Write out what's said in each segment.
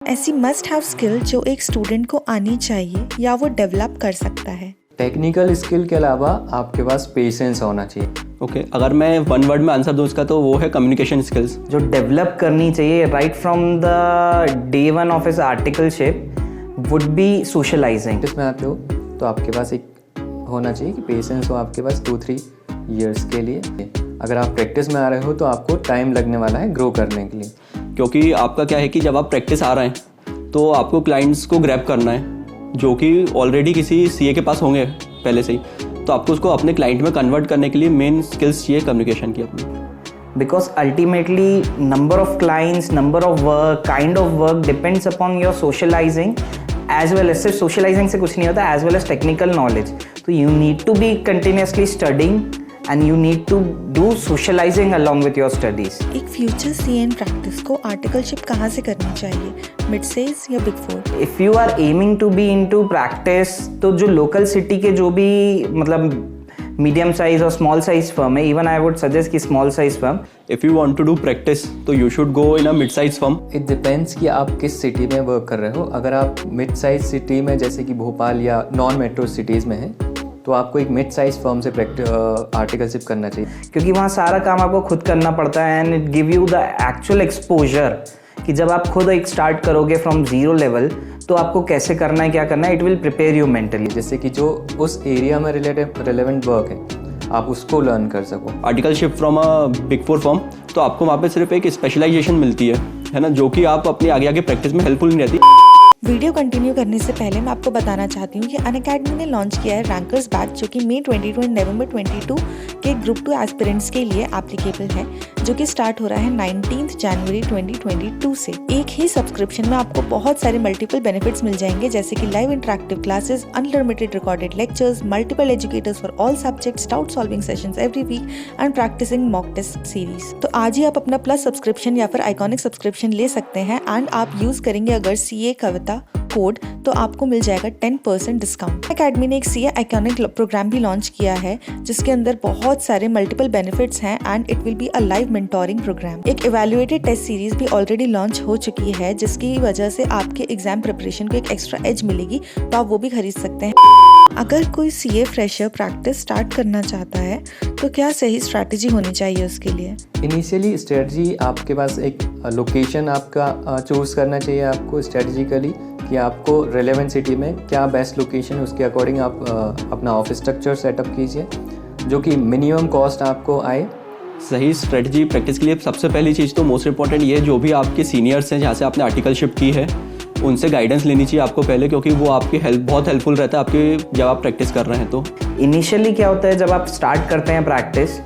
ऐसी must have skill जो एक स्टूडेंट को आनी चाहिए या वो डेवलप कर सकता है। टेक्निकल स्किल के अलावा आपके पास पेशेंस होना चाहिए। ओके, अगर मैं वन वर्ड में आंसर दूँ उसका तो वो है कम्युनिकेशन स्किल्स, जो डेवलप करनी चाहिए right from the day one of his articleship would be socializing. इसमें आते हो तो आपके पास एक होना चाहिए कि पेशेंस हो आपके पास 2-3 ईयर्स के लिए। अगर आप प्रैक्टिस में आ रहे हो तो आपको टाइम लगने वाला है ग्रो करने के लिए, क्योंकि आपका क्या है कि जब आप प्रैक्टिस आ रहे हैं तो आपको क्लाइंट्स को ग्रैब करना है जो कि ऑलरेडी किसी सीए के पास होंगे पहले से ही, तो आपको उसको अपने क्लाइंट में कन्वर्ट करने के लिए मेन स्किल्स चाहिए कम्युनिकेशन की अपनी। Because ultimately number of clients, number of work, kind of work depends upon your socializing as well as सिर्फ socializing से कुछ नहीं होता, as well as technical knowledge. So you need to be continuously studying and you need to do socializing along with your studies. एक future CA in practice को articleship कहाँ से करनी चाहिए, मिड सेज या big four? If you are aiming to be into practice, तो जो local city के जो भी मतलब मीडियम साइज और स्मॉल साइज फर्म है, इवन आई वुड सजेस्ट कि small size firm. If you want to do practice तो you should go in a mid size firm. It depends कि आप किस सिटी में वर्क कर रहे हो। अगर आप मिड साइज सिटी में जैसे कि भोपाल या नॉन मेट्रो सिटीज़ में हैं तो आपको एक मिड साइज फर्म से आर्टिकलशिप करना चाहिए, क्योंकि वहाँ सारा काम आपको खुद करना पड़ता है and it give you the actual exposure कि जब आप खुद एक स्टार्ट करोगे फ्रॉम जीरो लेवल तो आपको कैसे करना है, क्या करना है, it will prepare you mentally. जैसे कि जो उस एरिया में रिलेवेंट वर्क है आप उसको लर्न कर सको। Articleship from a big four firm तो आपको वहाँ पे सिर्फ एक स्पेशलाइजेशन मिलती है ना, जो कि आप अपनी आगे आगे प्रैक्टिस में हेल्पफुल नहीं रहती। वीडियो कंटिन्यू करने से पहले मैं आपको बताना चाहती हूँ कि अनअकैडमी ने लॉन्च किया है रैंकर्स बैच, जो कि मई 22 और नवंबर 22 के ग्रुप 2 एस्पिरेंट्स के लिए एप्लीकेबल है, जो कि स्टार्ट हो रहा है 19 जनवरी 2022 से। एक ही सब्सक्रिप्शन में आपको बहुत सारे मल्टीपल बेनिफिट्स मिल जाएंगे, जैसे कि live interactive classes, unlimited recorded lectures, multiple educators for all subjects, doubt solving sessions every week and practising mock test series. तो आज ही आप अपना प्लस सब्सक्रिप्शन या फिर आइकॉनिक सब्सक्रिप्शन ले सकते हैं एंड आप यूज करेंगे अगर सीए कविता कोड तो आपको मिल जाएगा 10% डिस्काउंट। अकेडमी ने एक सीए आइकॉनिक प्रोग्राम भी लॉन्च किया है जिसके अंदर बहुत सारे मल्टीपल बेनिफिट्स हैं and it will be a live mentoring programme. एक इवैल्यूएटेड टेस्ट सीरीज भी ऑलरेडी लॉन्च हो चुकी है जिसकी वजह से आपके एग्जाम प्रिपरेशन को एक एक्स्ट्रा एज मिलेगी, तो आप वो भी खरीद सकते हैं। अगर कोई सीए फ्रेशर प्रैक्टिस स्टार्ट करना चाहता है तो क्या सही स्ट्रैटेजी होनी चाहिए उसके लिए? इनिशियली स्ट्रेटजी आपके पास एक लोकेशन आपका चूज़ करना चाहिए आपको स्ट्रेटजिकली कि आपको रेलेवेंट सिटी में क्या बेस्ट लोकेशन है, उसके अकॉर्डिंग आप अपना ऑफिस स्ट्रक्चर सेटअप कीजिए जो कि मिनिमम कॉस्ट आपको आए। सही स्ट्रेटजी प्रैक्टिस के लिए सबसे पहली चीज़ तो मोस्ट इंपॉर्टेंट ये है, जो भी आपके सीनियर्स हैं जहाँ से आपने आर्टिकलशिप की है उनसे गाइडेंस लेनी चाहिए आपको पहले, क्योंकि वो आपकी बहुत हेल्पफुल रहता है आपके जब आप प्रैक्टिस कर रहे हैं। तो इनिशियली क्या होता है जब आप स्टार्ट करते हैं प्रैक्टिस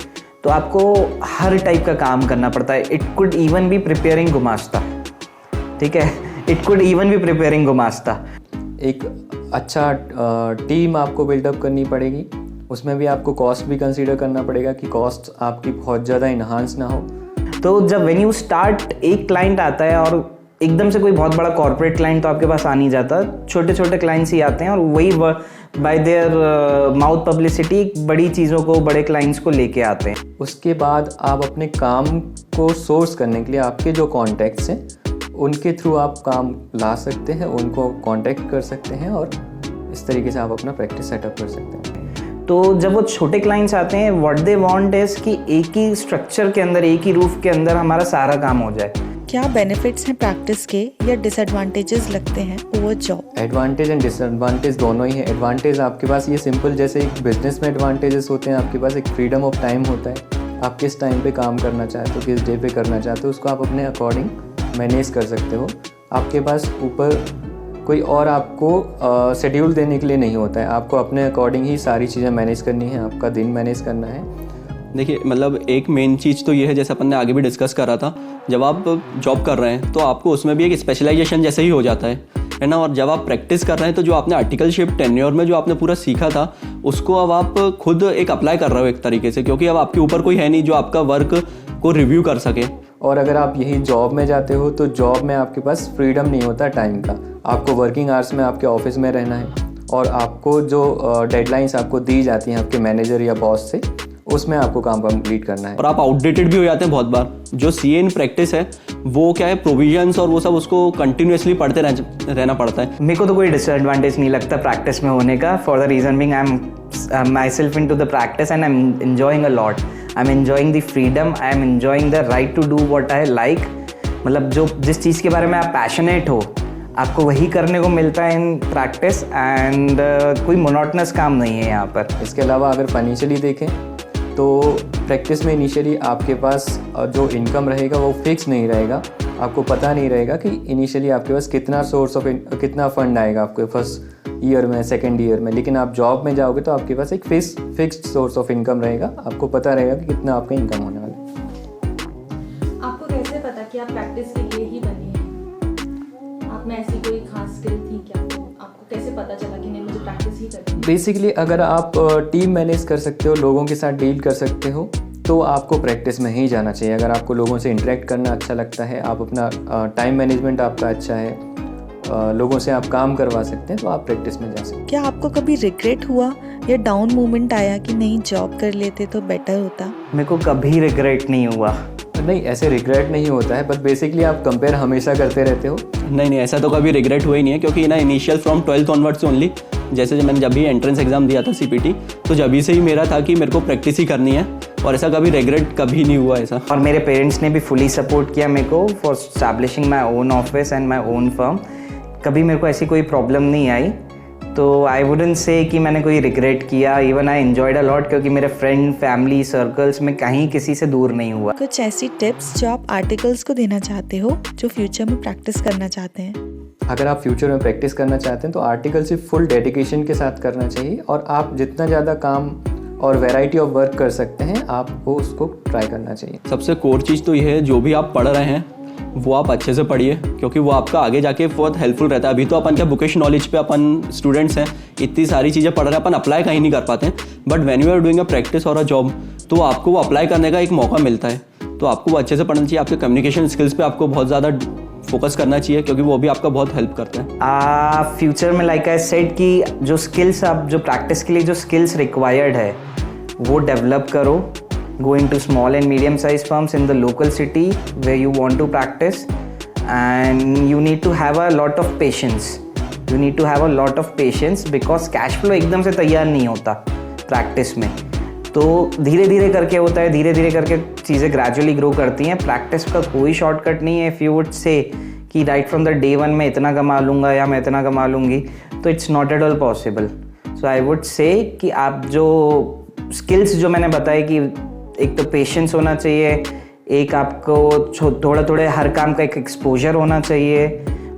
तो आपको हर टाइप का काम करना पड़ता है। It could even be preparing गुमास्ता, ठीक है, it could even be preparing गुमास्ता। एक अच्छा टीम आपको बिल्डअप करनी पड़ेगी, उसमें भी आपको कॉस्ट भी कंसीडर करना पड़ेगा कि कॉस्ट आपकी बहुत ज़्यादा इन्हांस ना हो। तो जब व्हेन यू स्टार्ट एक क्लाइंट आता है और एकदम से कोई बहुत बड़ा कॉर्पोरेट क्लाइंट तो आपके पास आ नहीं जाता, छोटे छोटे क्लाइंट्स ही आते हैं और वही बाय देयर माउथ पब्लिसिटी बड़ी चीज़ों को, बड़े क्लाइंट्स को लेके आते हैं। उसके बाद आप अपने काम को सोर्स करने के लिए आपके जो कॉन्टैक्ट्स हैं उनके थ्रू आप काम ला सकते हैं, उनको कांटेक्ट कर सकते हैं और इस तरीके से आप अपना प्रैक्टिस सेटअप कर सकते हैं। तो जब वो छोटे क्लाइंट्स आते हैं व्हाट दे वांट इज कि एक ही स्ट्रक्चर के अंदर, एक ही रूफ के अंदर हमारा सारा काम हो जाए। क्या बेनिफिट्स हैं प्रैक्टिस के या डिसएडवांटेजेस लगते हैं over job? Advantage and disadvantage दोनों ही है। एडवांटेज आपके पास ये सिंपल जैसे एक बिजनेस में एडवांटेजेस होते हैं, आपके पास एक फ्रीडम ऑफ टाइम होता है, आप किस टाइम पे काम करना चाहते हो, किस डे पे करना चाहते हो उसको आप अपने अकॉर्डिंग मैनेज कर सकते हो। आपके पास ऊपर कोई और आपको शेड्यूल देने के लिए नहीं होता है, आपको अपने अकॉर्डिंग ही सारी चीज़ें मैनेज करनी है, आपका दिन मैनेज करना है। देखिए मतलब एक मेन चीज़ तो ये है, जैसे अपन ने आगे भी डिस्कस करा था, जब आप जॉब कर रहे हैं तो आपको उसमें भी एक स्पेशलाइजेशन जैसे ही हो जाता है ना, और जब आप प्रैक्टिस कर रहे हैं तो जो आपने आर्टिकलशिप टेन्योर में जो आपने पूरा सीखा था उसको अब आप खुद एक अप्लाई कर रहे हो एक तरीके से, क्योंकि अब आपके ऊपर कोई है नहीं जो आपका वर्क को रिव्यू कर सके। और अगर आप यही जॉब में जाते हो तो जॉब में आपके पास फ्रीडम नहीं होता टाइम का, आपको वर्किंग आवर्स में आपके ऑफिस में रहना है और आपको जो डेडलाइंस आपको दी जाती हैं आपके मैनेजर या बॉस से उसमें आपको काम कंप्लीट करना है। और आप आउटडेटेड भी हो जाते हैं बहुत बार। जो सीए इन प्रैक्टिस है वो क्या है प्रोविजंस और वो सब उसको कंटिन्यूसली पढ़ते रहना पड़ता है। मेरे को तो कोई डिसएडवांटेज नहीं लगता प्रैक्टिस में होने का, for the reason being I am myself into the practice and I am enjoying a lot. I am enjoying the freedom, I am enjoying the right to do what I like. मतलब जो जिस चीज़ के बारे में आप passionate हो आपको वही करने को मिलता है इन प्रैक्टिस, एंड कोई मोनोटनस काम नहीं है यहाँ पर। इसके अलावा अगर फाइनेंशियली देखें तो प्रैक्टिस में इनिशियली आपके पास जो इनकम रहेगा वो फिक्स नहीं रहेगा। आपको पता नहीं रहेगा कि इनिशियली आपके पास कितना फंड आएगा आपके फर्स्ट ईयर में, सेकेंड ईयर में। लेकिन आप जॉब में जाओगे तो आपके पास एक फिक्स्ड सोर्स ऑफ इनकम रहेगा। आपको पता रहेगा कि कितना आपका इनकम होने वाला है। आपको कैसे पता कि आप प्रैक्टिस के लिए ही बने हैं? आप में ऐसी कोई खास स्किल थी क्या? आपको कैसे पता चला कि नहीं मुझे प्रैक्टिस ही करनी है? बेसिकली अगर आप टीम मैनेज कर सकते हो, लोगों के साथ डील कर सकते हो, तो आपको प्रैक्टिस में ही जाना चाहिए। अगर आपको लोगों से इंटरेक्ट करना अच्छा लगता है, आप अपना टाइम मैनेजमेंट आपका अच्छा है, लोगों से आप काम करवा सकते हैं, तो आप प्रैक्टिस में जा सकते हैं। क्या आपको कभी रिग्रेट हुआ या डाउन मोमेंट आया कि नहीं जॉब कर लेते तो बेटर होता? मेरे को कभी रिग्रेट नहीं हुआ। नहीं, ऐसे रिग्रेट नहीं होता है, बट बेसिकली आप कंपेयर हमेशा करते रहते हो। नहीं, ऐसा तो कभी रिग्रेट हुआ ही नहीं है, क्योंकि ना initial from 12th onwards only, जैसे मैंने जब भी एंट्रेंस एग्जाम दिया था CPT, तो जब से ही मेरा था कि मेरे को प्रैक्टिस ही करनी है, और ऐसा कभी रिग्रेट कभी नहीं हुआ ऐसा। और मेरे पेरेंट्स ने भी फुली सपोर्ट किया मेरे को for establishing my own office and my own firm. कभी मेरे को ऐसी कोई प्रॉब्लम नहीं आई, तो आई वुडंट से कि मैंने कोई रिग्रेट किया। Even I enjoyed a lot, क्योंकि मेरे फ्रेंड फैमिली सर्कल्स में कहीं किसी से दूर नहीं हुआ। कुछ ऐसी टिप्स जो आप आर्टिकल्स को देना चाहते हो जो फ्यूचर में प्रैक्टिस करना चाहते हैं? अगर आप फ्यूचर में प्रैक्टिस करना चाहते हैं तो आर्टिकल सिर्फ फुल डेडिकेशन के साथ करना चाहिए, और आप जितना ज़्यादा काम और वैरायटी ऑफ वर्क कर सकते हैं आपको उसको ट्राई करना चाहिए। सबसे कोर चीज़ तो ये है, जो भी आप पढ़ रहे हैं वो आप अच्छे से पढ़िए, क्योंकि वो आपका आगे जाके बहुत हेल्पफुल रहता है। अभी तो अपन क्या बुकिश नॉलेज पे अपन स्टूडेंट्स हैं, इतनी सारी चीज़ें पढ़ रहे हैं, अपन अप्लाई कहीं नहीं कर पाते हैं, but when you are doing a practice और अ जॉब, तो आपको वो अप्लाई करने का एक मौका मिलता है। तो आपको वो अच्छे से पढ़ना चाहिए। आपके कम्युनिकेशन स्किल्स पे आपको बहुत ज़्यादा फोकस करना चाहिए, क्योंकि वो भी आपका बहुत हेल्प करते हैं। फ्यूचर में लाइक आई सेड कि जो स्किल्स आप जो प्रैक्टिस के लिए जो स्किल्स रिक्वायर्ड है वो डेवलप करो। Go into small and medium sized firms in the local city where you want to practice, and you need to have a lot of patience. You need to have a lot of patience because cash flow एकदम से तैयार नहीं होता practice में, तो धीरे धीरे करके होता है। धीरे धीरे करके चीज़ें ग्रेजुअली ग्रो करती हैं। प्रैक्टिस का कोई शॉर्टकट नहीं है। इफ़ यू वुड से कि right from the day one मैं इतना कमा लूँगा या मैं इतना कमा लूँगी, तो it's not at all possible. So I would say कि आप जो स्किल्स जो मैंने बताए कि एक तो पेशेंस होना चाहिए, एक आपको थोड़े हर काम का एक एक्सपोजर होना चाहिए,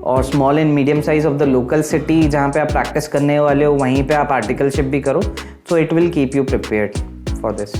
और small and medium size of the local city जहाँ पे आप प्रैक्टिस करने वाले हो वहीं पे आप आर्टिकलशिप भी करो, so it will keep you prepared for this.